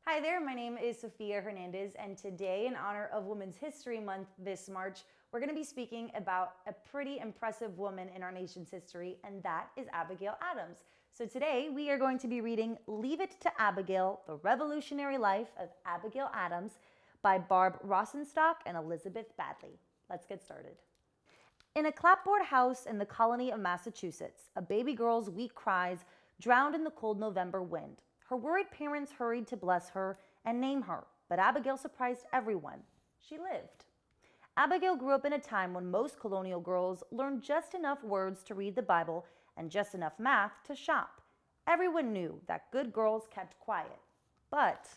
Hi there, my name is Sofia Hernandez, and today, in honor of Women's History Month this March, we're going to be speaking about a pretty impressive woman in our nation's history, and that is Abigail Adams. So today, we are going to be reading Leave It to Abigail, The Revolutionary Life of Abigail Adams by Barb Rosenstock and Elizabeth Badley. Let's get started. In a clapboard house in the colony of Massachusetts, a baby girl's weak cries drowned in the cold November wind. Her worried parents hurried to bless her and name her, but Abigail surprised everyone. She lived. Abigail grew up in a time when most colonial girls learned just enough words to read the Bible and just enough math to shop. Everyone knew that good girls kept quiet. But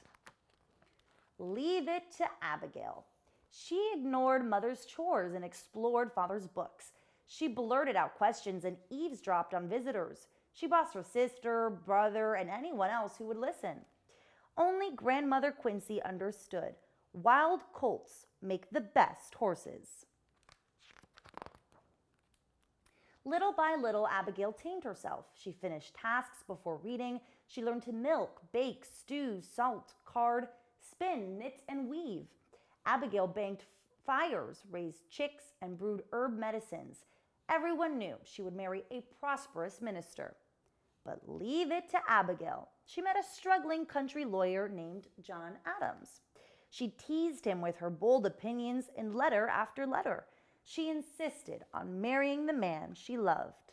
leave it to Abigail. She ignored mother's chores and explored father's books. She blurted out questions and eavesdropped on visitors. She bossed her sister, brother, and anyone else who would listen. Only Grandmother Quincy understood. Wild colts make the best horses. Little by little, Abigail tamed herself. She finished tasks before reading. She learned to milk, bake, stew, salt, card, spin, knit, and weave. Abigail banked fires, raised chicks, and brewed herb medicines. Everyone knew she would marry a prosperous minister. But leave it to Abigail. She met a struggling country lawyer named John Adams. She teased him with her bold opinions in letter after letter. She insisted on marrying the man she loved.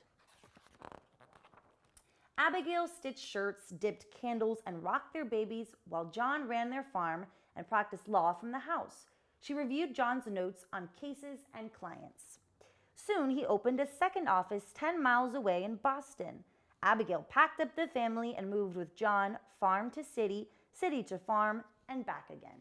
Abigail stitched shirts, dipped candles, and rocked their babies while John ran their farm and practiced law from the house. She reviewed John's notes on cases and clients. Soon he opened a second office 10 miles away in Boston. Abigail packed up the family and moved with John farm to city, city to farm, and back again.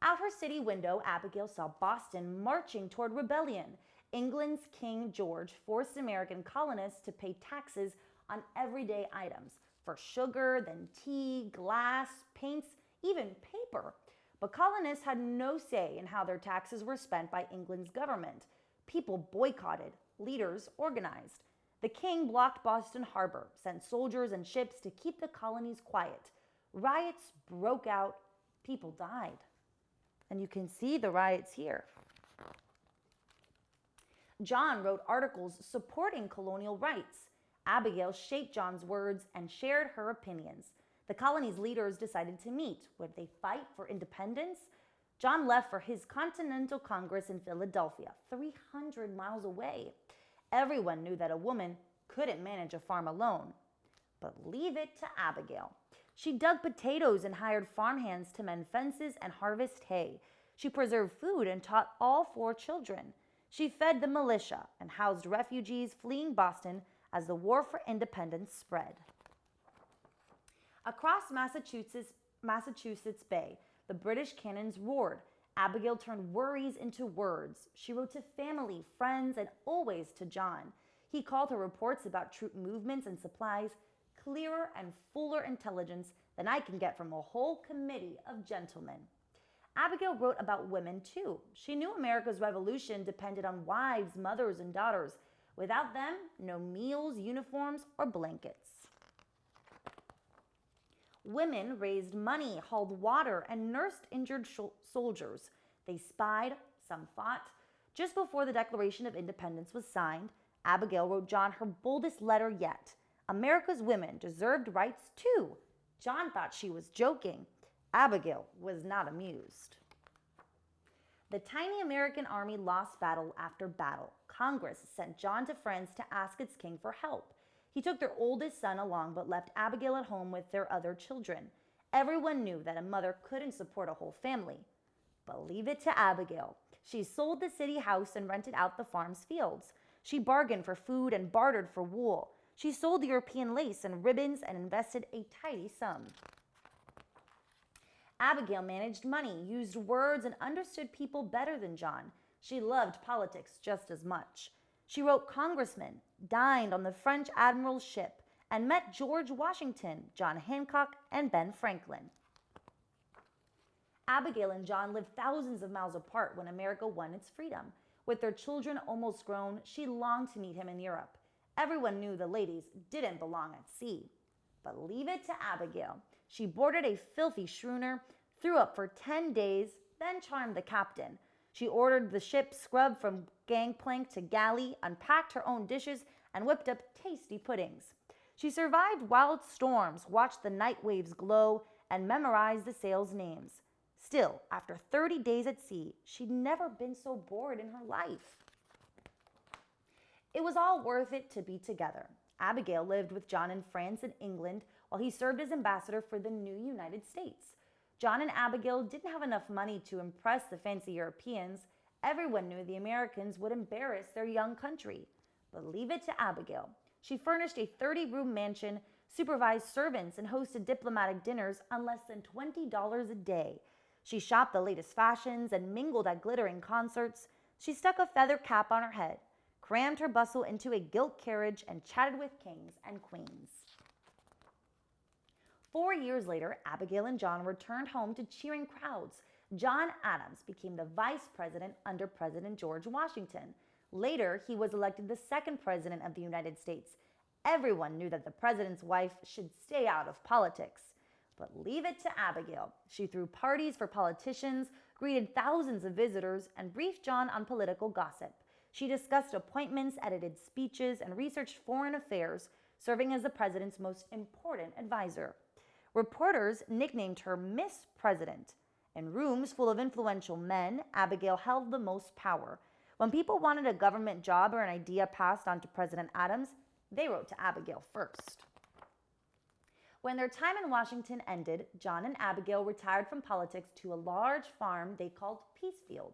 Out her city window, Abigail saw Boston marching toward rebellion. England's King George forced American colonists to pay taxes on everyday items, for sugar, then tea, glass, paints, even paper. But colonists had no say in how their taxes were spent by England's government. People boycotted, leaders organized. The king blocked Boston Harbor, sent soldiers and ships to keep the colonies quiet. Riots broke out, people died. And you can see the riots here. John wrote articles supporting colonial rights. Abigail shaped John's words and shared her opinions. The colony's leaders decided to meet. Would they fight for independence? John left for his Continental Congress in Philadelphia, 300 miles away. Everyone knew that a woman couldn't manage a farm alone. But leave it to Abigail. She dug potatoes and hired farmhands to mend fences and harvest hay. She preserved food and taught all 4 children. She fed the militia and housed refugees fleeing Boston as the war for independence spread. Across Massachusetts Bay, the British cannons roared. Abigail turned worries into words. She wrote to family, friends, and always to John. He called her reports about troop movements and supplies clearer and fuller intelligence than I can get from a whole committee of gentlemen. Abigail wrote about women too. She knew America's revolution depended on wives, mothers, and daughters. Without them, no meals, uniforms, or blankets. Women raised money, hauled water, and nursed injured soldiers. They spied, some fought. Just before the Declaration of Independence was signed, Abigail wrote John her boldest letter yet. America's women deserved rights too. John thought she was joking. Abigail was not amused. The tiny American army lost battle after battle. Congress sent John to France to ask its king for help. He took their oldest son along but left Abigail at home with their other children. Everyone knew that a mother couldn't support a whole family. But leave it to Abigail. She sold the city house and rented out the farm's fields. She bargained for food and bartered for wool. She sold European lace and ribbons and invested a tidy sum. Abigail managed money, used words, and understood people better than John. She loved politics just as much. She wrote congressmen, dined on the French admiral's ship, and met George Washington, John Hancock, and Ben Franklin. Abigail and John lived thousands of miles apart when America won its freedom. With their children almost grown, she longed to meet him in Europe. Everyone knew the ladies didn't belong at sea. But leave it to Abigail. She boarded a filthy schooner, threw up for 10 days, then charmed the captain. She ordered the ship scrubbed from gangplank to galley, unpacked her own dishes, and whipped up tasty puddings. She survived wild storms, watched the night waves glow, and memorized the sailors' names. Still, after 30 days at sea, she'd never been so bored in her life. It was all worth it to be together. Abigail lived with John in France and England while he served as ambassador for the new United States. John and Abigail didn't have enough money to impress the fancy Europeans. Everyone knew the Americans would embarrass their young country. But leave it to Abigail. She furnished a 30-room mansion, supervised servants, and hosted diplomatic dinners on less than $20 a day. She shopped the latest fashions and mingled at glittering concerts. She stuck a feather cap on her head, crammed her bustle into a gilt carriage, and chatted with kings and queens. 4 years later, Abigail and John returned home to cheering crowds. John Adams became the vice president under President George Washington. Later, he was elected the second president of the United States. Everyone knew that the president's wife should stay out of politics. But leave it to Abigail. She threw parties for politicians, greeted thousands of visitors, and briefed John on political gossip. She discussed appointments, edited speeches, and researched foreign affairs, serving as the president's most important advisor. Reporters nicknamed her Miss President. In rooms full of influential men, Abigail held the most power. When people wanted a government job or an idea passed on to President Adams, they wrote to Abigail first. When their time in Washington ended, John and Abigail retired from politics to a large farm they called Peacefield.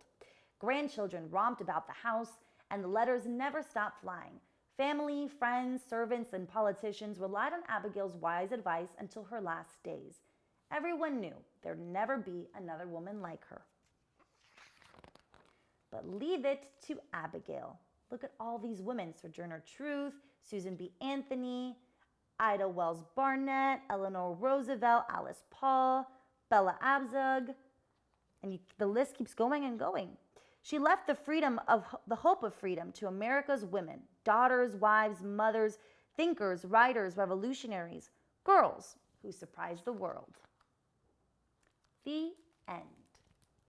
Grandchildren romped about the house, and the letters never stopped flying. Family, friends, servants, and politicians relied on Abigail's wise advice until her last days. Everyone knew there'd never be another woman like her. But leave it to Abigail. Look at all these women: Sojourner Truth, Susan B. Anthony, Ida Wells Barnett, Eleanor Roosevelt, Alice Paul, Bella Abzug, and the list keeps going and going. She left the hope of freedom to America's women, daughters, wives, mothers, thinkers, writers, revolutionaries, girls who surprised the world. The end.